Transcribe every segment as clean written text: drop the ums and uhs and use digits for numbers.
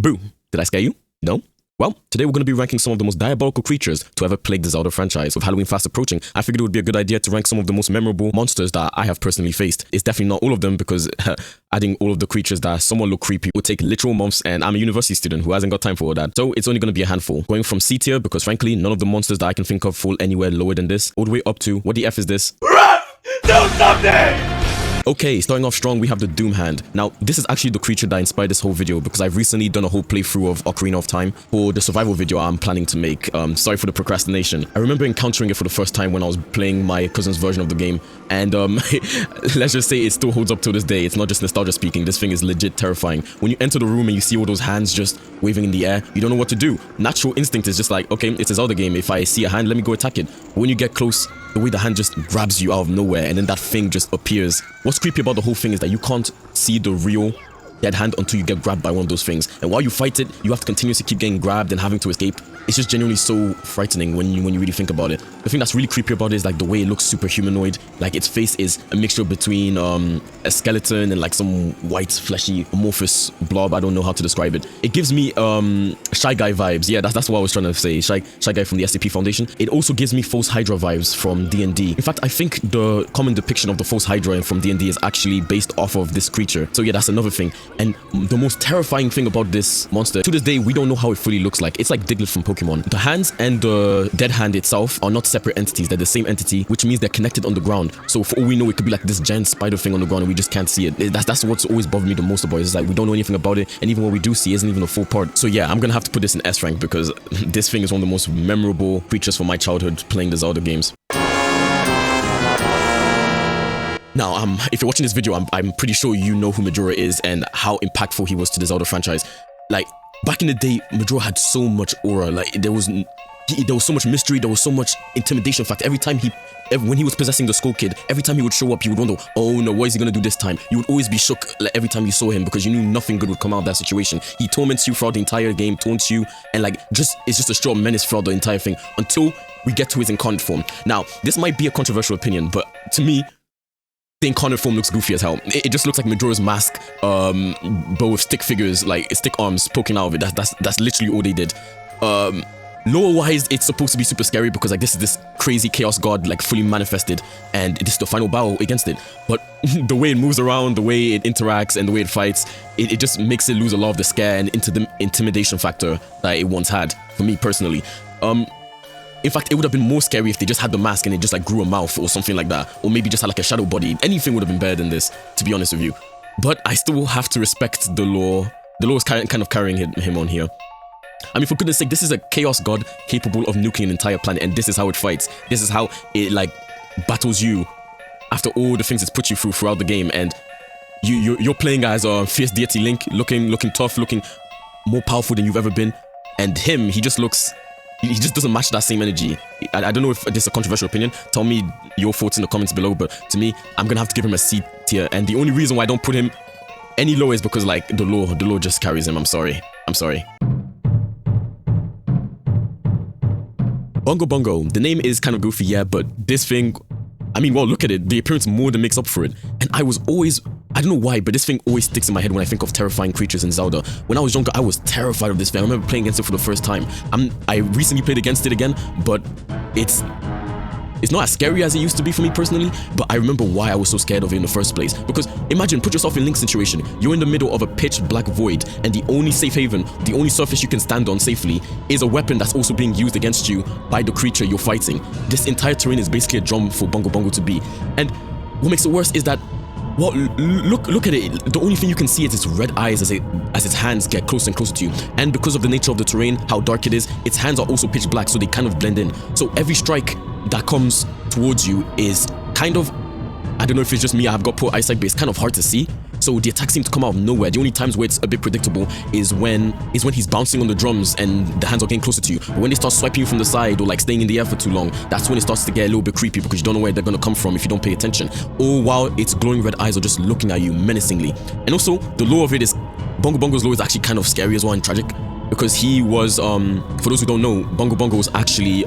Boo, did I scare you? No? Well, today we're going to be ranking some of the most diabolical creatures to ever plague the Zelda franchise. With Halloween fast approaching, I figured it would be a good idea to rank some of the most memorable monsters that I have personally faced. It's definitely not all of them because adding all of the creatures that somewhat look creepy would take literal months, and I'm a university student who hasn't got time for all that. So it's only going to be a handful. Going from C tier, because frankly, none of the monsters that I can think of fall anywhere lower than this, all the way up to, what the F is this? Do something! Okay, starting off strong, we have the Doom Hand. Now, this is actually the creature that inspired this whole video because I've recently done a whole playthrough of Ocarina of Time for the survival video I'm planning to make. Sorry for the procrastination. I remember encountering it for the first time when I was playing my cousin's version of the game, and let's just say it still holds up to this day. It's not just nostalgia speaking. This thing is legit terrifying. When you enter the room and you see all those hands just waving in the air, you don't know what to do. Natural instinct is just like, okay, it's a Zelda game. If I see a hand, let me go attack it. But when you get close, the way the hand just grabs you out of nowhere and then that thing just appears. What's creepy about the whole thing is that you can't see the real dead hand until you get grabbed by one of those things. And while you fight it, you have to continuously keep getting grabbed and having to escape. It's just genuinely so frightening when you really think about it. The thing that's really creepy about it is like the way it looks super humanoid. Like its face is a mixture between a skeleton and like some white fleshy amorphous blob. I don't know how to describe it. It gives me Shy Guy vibes. Yeah, that's what I was trying to say. Shy Guy from the SCP Foundation. It also gives me False Hydra vibes from D&D. In fact, I think the common depiction of the False Hydra from D&D is actually based off of this creature. So yeah, that's another thing. And the most terrifying thing about this monster, to this day, we don't know how it fully looks like. It's like Diglett from Pokemon. The hands and the dead hand itself are not separate entities. They're the same entity, which means they're connected on the ground. So for all we know, it could be like this giant spider thing on the ground and we just can't see it. That's what's always bothered me the most about it. It's like we don't know anything about it, and even what we do see isn't even a full part. So yeah, I'm gonna have to put this in S rank because this thing is one of the most memorable creatures from my childhood playing the Zelda games. Now, if you're watching this video, I'm pretty sure you know who Majora is and how impactful he was to the Zelda franchise. Like, back in the day, Majora had so much aura. Like, there was so much mystery, there was so much intimidation factor. When he was possessing the Skull Kid, every time he would show up, you would wonder, oh no, what is he gonna do this time? You would always be shook like, every time you saw him because you knew nothing good would come out of that situation. He torments you throughout the entire game, taunts you, and like, it's just a straight menace throughout the entire thing until we get to his incarnate form. Now, this might be a controversial opinion, but to me, the incarnate form looks goofy as hell. It just looks like Majora's Mask, but with stick figures, like stick arms poking out of it. That's literally all they did. Lore-wise, it's supposed to be super scary because like this is this crazy chaos god like fully manifested, and this is the final battle against it. But the way it moves around, the way it interacts, and the way it fights, it just makes it lose a lot of the scare and intimidation factor that it once had. For me personally, in fact, it would have been more scary if they just had the mask and it just like grew a mouth or something like that, or maybe just had like a shadow body. Anything would have been better than this, to be honest with you. But I still have to respect the lore. The lore is kind of carrying him on here. I mean, for goodness sake, this is a chaos god capable of nuking an entire planet, and this is how it fights. This is how it like battles you after all the things it's put you through throughout the game. And you're playing as a fierce deity Link, looking tough, looking more powerful than you've ever been. And he just doesn't match that same energy. I don't know if this is a controversial opinion. Tell me your thoughts in the comments below, but to me, I'm gonna have to give him a C tier. And the only reason why I don't put him any lower is because like the lore just carries him. I'm sorry. Bongo Bongo. The name is kind of goofy, yeah, but this thing, I mean, well, look at it. The appearance more than makes up for it. And I don't know why, but this thing always sticks in my head when I think of terrifying creatures in Zelda. When I was younger, I was terrified of this thing. I remember playing against it for the first time. I recently played against it again, but it's not as scary as it used to be for me personally, but I remember why I was so scared of it in the first place. Because imagine, put yourself in Link's situation. You're in the middle of a pitch black void, and the only safe haven, the only surface you can stand on safely is a weapon that's also being used against you by the creature you're fighting. This entire terrain is basically a drum for Bongo Bongo to be. And what makes it worse is that, well, look at it. The only thing you can see is its red eyes as its hands get closer and closer to you. And because of the nature of the terrain, how dark it is, its hands are also pitch black, so they kind of blend in. So every strike that comes towards you is kind of, I don't know if it's just me, I've got poor eyesight, but it's kind of hard to see. So the attacks seem to come out of nowhere. The only times where it's a bit predictable is when he's bouncing on the drums and the hands are getting closer to you. But when they start swiping you from the side or like staying in the air for too long, that's when it starts to get a little bit creepy because you don't know where they're gonna come from if you don't pay attention. Or while its glowing red eyes are just looking at you menacingly. And also, the lore of it is, Bongo Bongo's lore is actually kind of scary as well and tragic. Because he was, for those who don't know, Bongo Bongo was actually,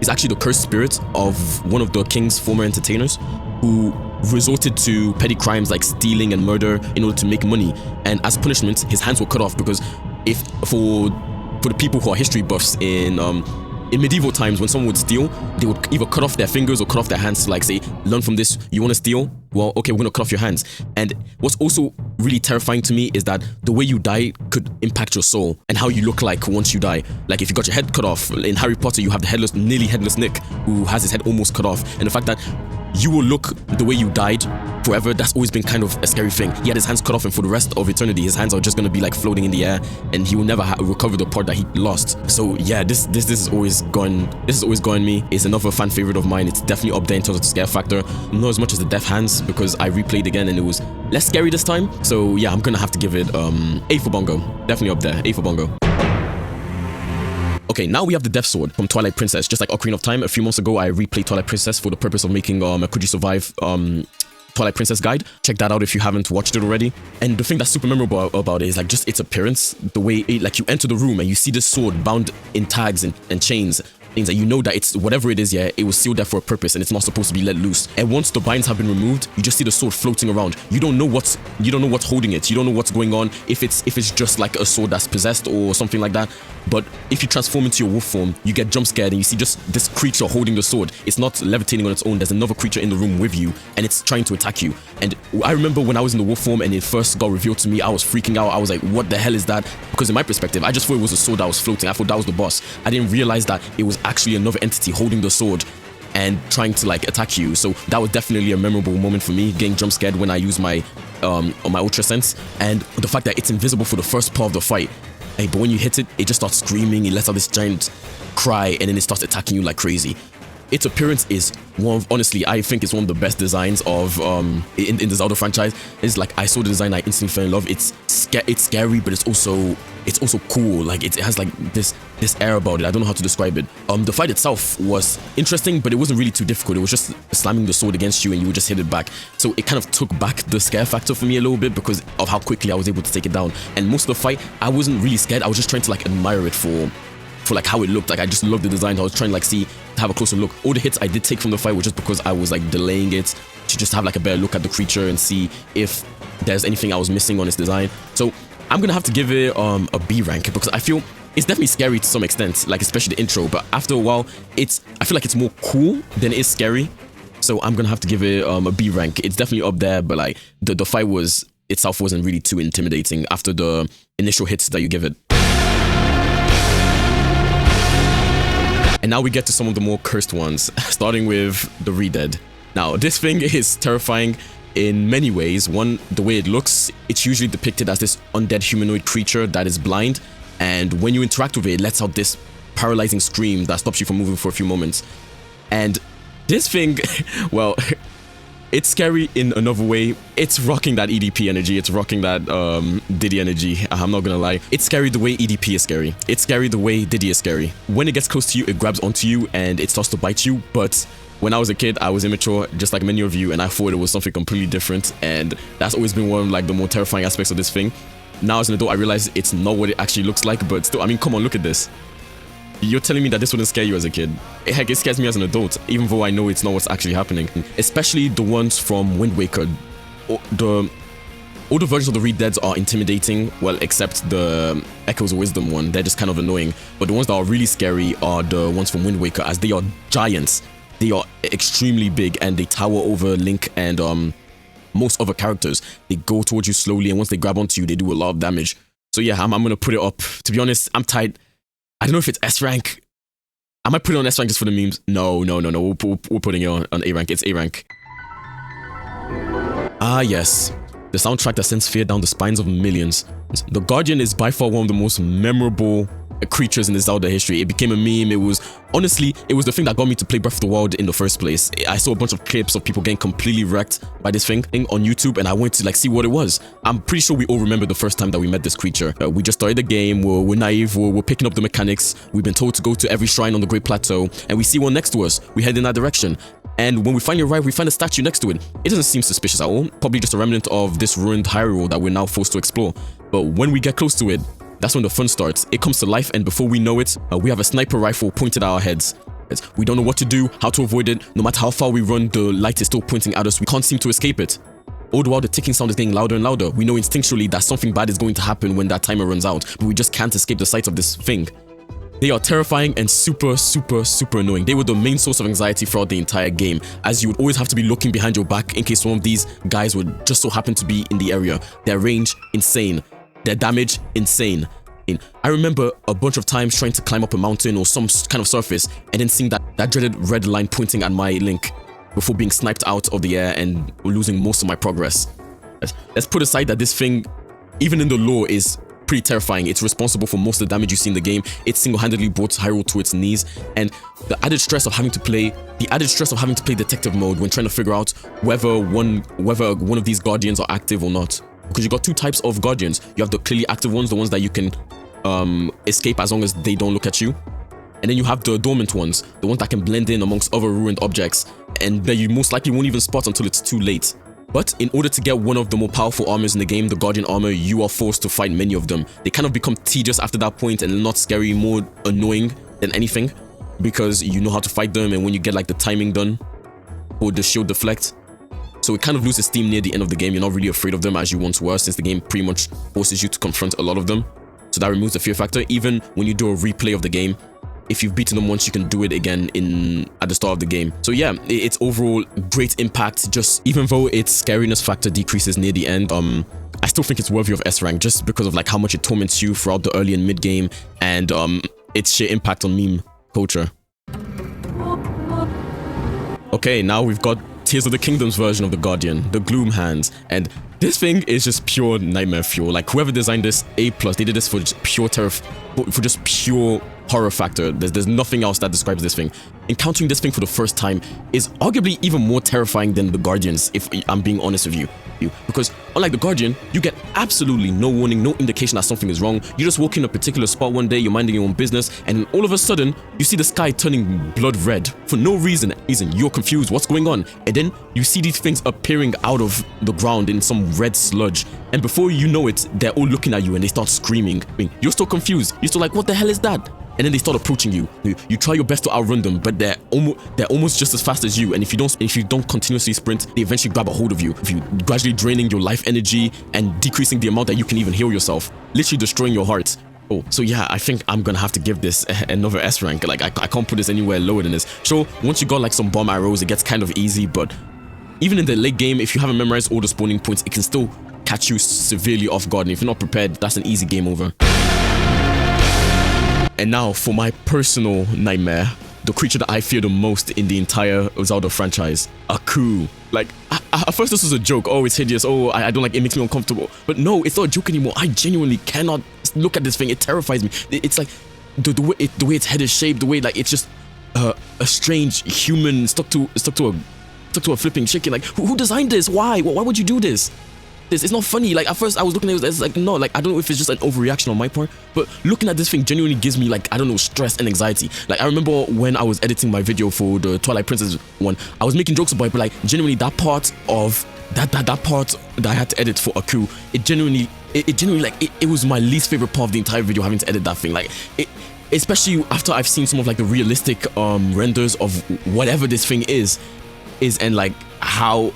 is actually the cursed spirit of one of the king's former entertainers who resorted to petty crimes like stealing and murder in order to make money, and as punishment his hands were cut off because if for the people who are history buffs in medieval times, when someone would steal, they would either cut off their fingers or cut off their hands to like say, learn from this, you want to steal? Well, okay, we're gonna cut off your hands. And what's also really terrifying to me is that the way you die could impact your soul and how you look like once you die. Like if you got your head cut off, in Harry Potter you have the nearly headless Nick who has his head almost cut off. And the fact that you will look the way you died forever, that's always been kind of a scary thing. He had his hands cut off, and for the rest of eternity, his hands are just gonna be like floating in the air, and he will never recover the part that he lost. So yeah, this is always gone. This has always gone me. It's another fan favorite of mine. It's definitely up there in terms of the scare factor. Not as much as the Death Hands, because I replayed again and it was less scary this time. So yeah, I'm gonna have to give it A for Bongo. Definitely up there. A for Bongo. Okay, now we have the Death Sword from Twilight Princess. Just like Ocarina of Time, a few months ago, I replayed Twilight Princess for the purpose of making a Could You Survive Twilight Princess guide. Check that out if you haven't watched it already. And the thing that's super memorable about it is like just its appearance, the way it, like you enter the room and you see this sword bound in tags and chains. Things that you know that it's whatever it is, yeah, it was sealed there for a purpose and it's not supposed to be let loose. And once the binds have been removed, you just see the sword floating around. You don't know what's holding it. You don't know what's going on. If it's just like a sword that's possessed or something like that. But if you transform into your wolf form, you get jump scared and you see just this creature holding the sword. It's not levitating on its own. There's another creature in the room with you and it's trying to attack you. And I remember when I was in the wolf form and it first got revealed to me, I was freaking out. I was like, what the hell is that? Because in my perspective, I just thought it was a sword that was floating. I thought that was the boss. I didn't realize that it was actually another entity holding the sword and trying to like attack you. So that was definitely a memorable moment for me, getting jump scared when I used my ultra sense. And the fact that it's invisible for the first part of the fight. Hey, but when you hit it, it just starts screaming, it lets out this giant cry, and then it starts attacking you like crazy. Its appearance is honestly, I think it's one of the best designs of in the Zelda franchise. It's like I saw the design, I instantly fell in love. It's scary, but it's also cool. Like it has like this air about it. I don't know how to describe it. The fight itself was interesting, but it wasn't really too difficult. It was just slamming the sword against you and you would just hit it back. So it kind of took back the scare factor for me a little bit because of how quickly I was able to take it down. And most of the fight, I wasn't really scared. I was just trying to like admire it for like how it looked. Like I just loved the design. I was trying to like have a closer look. All the hits I did take from the fight were just because I was like delaying it to just have like a better look at the creature and see if there's anything I was missing on its design. So I'm gonna have to give it a B rank because I feel it's definitely scary to some extent, like especially the intro, but after a while I feel like it's more cool than it is scary. So I'm gonna have to give it a B rank. It's definitely up there, but like the fight itself wasn't really too intimidating after the initial hits that you give it. And now we get to some of the more cursed ones, starting with the Redead. Now, this thing is terrifying in many ways. One, the way it looks, it's usually depicted as this undead humanoid creature that is blind, and when you interact with it, it lets out this paralyzing scream that stops you from moving for a few moments. And this thing, well, it's scary in another way. It's rocking that EDP energy. It's rocking that Diddy energy. I'm not gonna lie. It's scary the way EDP is scary. It's scary the way Diddy is scary. When it gets close to you, it grabs onto you and it starts to bite you. But when I was a kid, I was immature, just like many of you, and I thought it was something completely different. And that's always been one of like the more terrifying aspects of this thing. Now as an adult, I realize it's not what it actually looks like. But still, I mean, come on, look at this. You're telling me that this wouldn't scare you as a kid? Heck, it scares me as an adult, even though I know it's not what's actually happening. Especially the ones from Wind Waker. All the versions of the Redeads are intimidating, well, except the Echoes of Wisdom one. They're just kind of annoying. But the ones that are really scary are the ones from Wind Waker, as they are giants. They are extremely big, and they tower over Link and most other characters. They go towards you slowly, and once they grab onto you, they do a lot of damage. So yeah, I'm gonna put it up. To be honest, I'm tight. I don't know if it's S rank. I might put it on S rank just for the memes. No. We're putting it on A rank. It's A rank. Ah, yes. The soundtrack that sends fear down the spines of millions. The Guardian is by far one of the most memorable creatures in the Zelda history. It became a meme. It was the thing that got me to play Breath of the Wild in the first place. I saw a bunch of clips of people getting completely wrecked by this thing on YouTube, and I wanted to like see what it was. I'm pretty sure we all remember the first time that we met this creature. We just started the game, we're naive, we're picking up the mechanics, we've been told to go to every shrine on the Great Plateau, and we see one next to us. We head in that direction. And when we finally arrive, we find a statue next to it. It doesn't seem suspicious at all, probably just a remnant of this ruined Hyrule that we're now forced to explore. But when we get close to it, that's when the fun starts. It comes to life, and before we know it, we have a sniper rifle pointed at our heads. We don't know what to do, how to avoid it. No matter how far we run, the light is still pointing at us. We can't seem to escape it. All the while, the ticking sound is getting louder and louder. We know instinctually that something bad is going to happen when that timer runs out, but we just can't escape the sight of this thing. They are terrifying and super annoying. They were the main source of anxiety throughout the entire game, as you would always have to be looking behind your back in case one of these guys would just so happen to be in the area. Their range, insane. Their damage, insane. I remember a bunch of times trying to climb up a mountain or some kind of surface and then seeing that dreaded red line pointing at my link before being sniped out of the air and losing most of my progress. Let's put aside that this thing, even in the lore, is pretty terrifying. It's responsible for most of the damage you see in the game. It single-handedly brought Hyrule to its knees, and the added stress of having to play detective mode when trying to figure out whether one of these guardians are active or not. Because you got two types of guardians. You have the clearly active ones, the ones that you can escape as long as they don't look at you. And then you have the dormant ones, the ones that can blend in amongst other ruined objects, and that you most likely won't even spot until it's too late. But in order to get one of the more powerful armors in the game, the Guardian armor, you are forced to fight many of them. They kind of become tedious after that point and not scary, more annoying than anything, because you know how to fight them, and when you get like the timing done or the shield deflect, so it kind of loses steam near the end of the game. You're not really afraid of them as you once were, since the game pretty much forces you to confront a lot of them. So that removes the fear factor. Even when you do a replay of the game, if you've beaten them once, you can do it again at the start of the game. So yeah, it's overall great impact. Just even though its scariness factor decreases near the end, I still think it's worthy of S rank just because of like how much it torments you throughout the early and mid game, and its sheer impact on meme culture. Okay, now we've got Tears of the Kingdom's version of the Guardian, the Gloom Hands, and this thing is just pure nightmare fuel. Like whoever designed this, A+, they did this for just pure terror, for just pure horror factor. There's nothing else that describes this thing. Encountering this thing for the first time is arguably even more terrifying than the Guardians, if I'm being honest with you. Because unlike the Guardian, you get absolutely no warning, no indication that something is wrong. You just walk in a particular spot one day, you're minding your own business, and all of a sudden, you see the sky turning blood red for no reason. You're confused, what's going on? And then you see these things appearing out of the ground in some red sludge, and before you know it, they're all looking at you and they start screaming. You're still confused, you're still like, what the hell is that? And then they start approaching you. You try your best to outrun them, but they're almost just as fast as you. And if you don't continuously sprint, they eventually grab a hold of you. If you gradually draining your life energy and decreasing the amount that you can even heal yourself, literally destroying your heart. Oh, so yeah, I think I'm gonna have to give this another S rank. Like I can't put this anywhere lower than this. So once you got like some bomb arrows, it gets kind of easy. But even in the late game, if you haven't memorized all the spawning points, it can still catch you severely off guard. And if you're not prepared, that's an easy game over. And now for my personal nightmare, the creature that I fear the most in the entire Zelda franchise, Ooocoo. Like, at first this was a joke. Oh, it's hideous. Oh, I don't like it, makes me uncomfortable. But no, it's not a joke anymore. I genuinely cannot look at this thing. It terrifies me. It's like the way its head is shaped, the way like it's just a strange human stuck to a flipping chicken. Like, who designed this? Why would you do this? It's not funny. Like at first I was looking at it, it's like, no, like I don't know if it's just an overreaction on my part, but looking at this thing genuinely gives me like, I don't know, stress and anxiety. Like I remember when I was editing my video for the Twilight Princess one, I was making jokes about it, but like genuinely that part that I had to edit for Ooocoo, it genuinely like it was my least favorite part of the entire video, having to edit that thing. Like it, especially after I've seen some of like the realistic renders of whatever this thing is and like how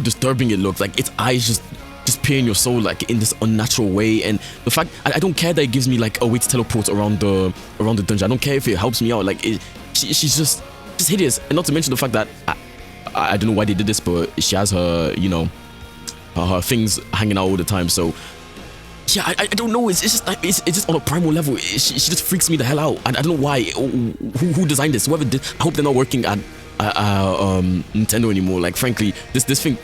disturbing it looks. Like its eyes just peer in your soul like in this unnatural way, and the fact I don't care that it gives me like a way to teleport around the dungeon. I don't care if it helps me out. Like she's just hideous, and not to mention the fact that I don't know why they did this, but she has her, you know, her things hanging out all the time. So yeah, I don't know. It's just like it's just on a primal level. She just freaks me the hell out. I don't know why. Who designed this? Whoever did. I hope they're not working at Nintendo anymore. Like frankly, this thing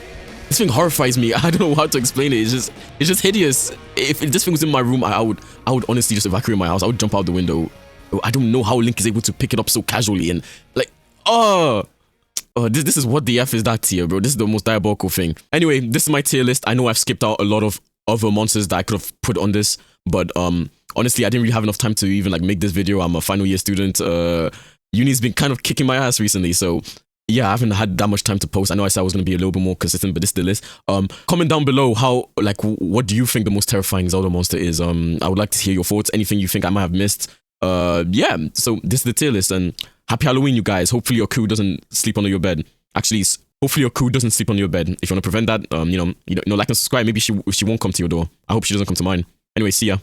horrifies me. I don't know how to explain it. It's just hideous. If this thing was in my room, I would honestly just evacuate my house. I would jump out the window. I don't know how Link is able to pick it up so casually and like, this is what the F is that tier, bro. This is the most diabolical thing. Anyway, this is my tier list. I know I've skipped out a lot of other monsters that I could have put on this, but honestly, I didn't really have enough time to even like make this video. I'm a final year student. Uni's been kind of kicking my ass recently, so yeah, I haven't had that much time to post. I know I said I was going to be a little bit more consistent, but this is the list. Comment down below what do you think the most terrifying Zelda monster is? I would like to hear your thoughts. Anything you think I might have missed. Yeah, so this is the tier list, and happy Halloween, you guys. Hopefully your Ooocoo doesn't sleep under your bed. Actually, Hopefully your crew doesn't sleep on your bed. If you want to prevent that, like and subscribe. Maybe she won't come to your door. I hope she doesn't come to mine. Anyway, see ya.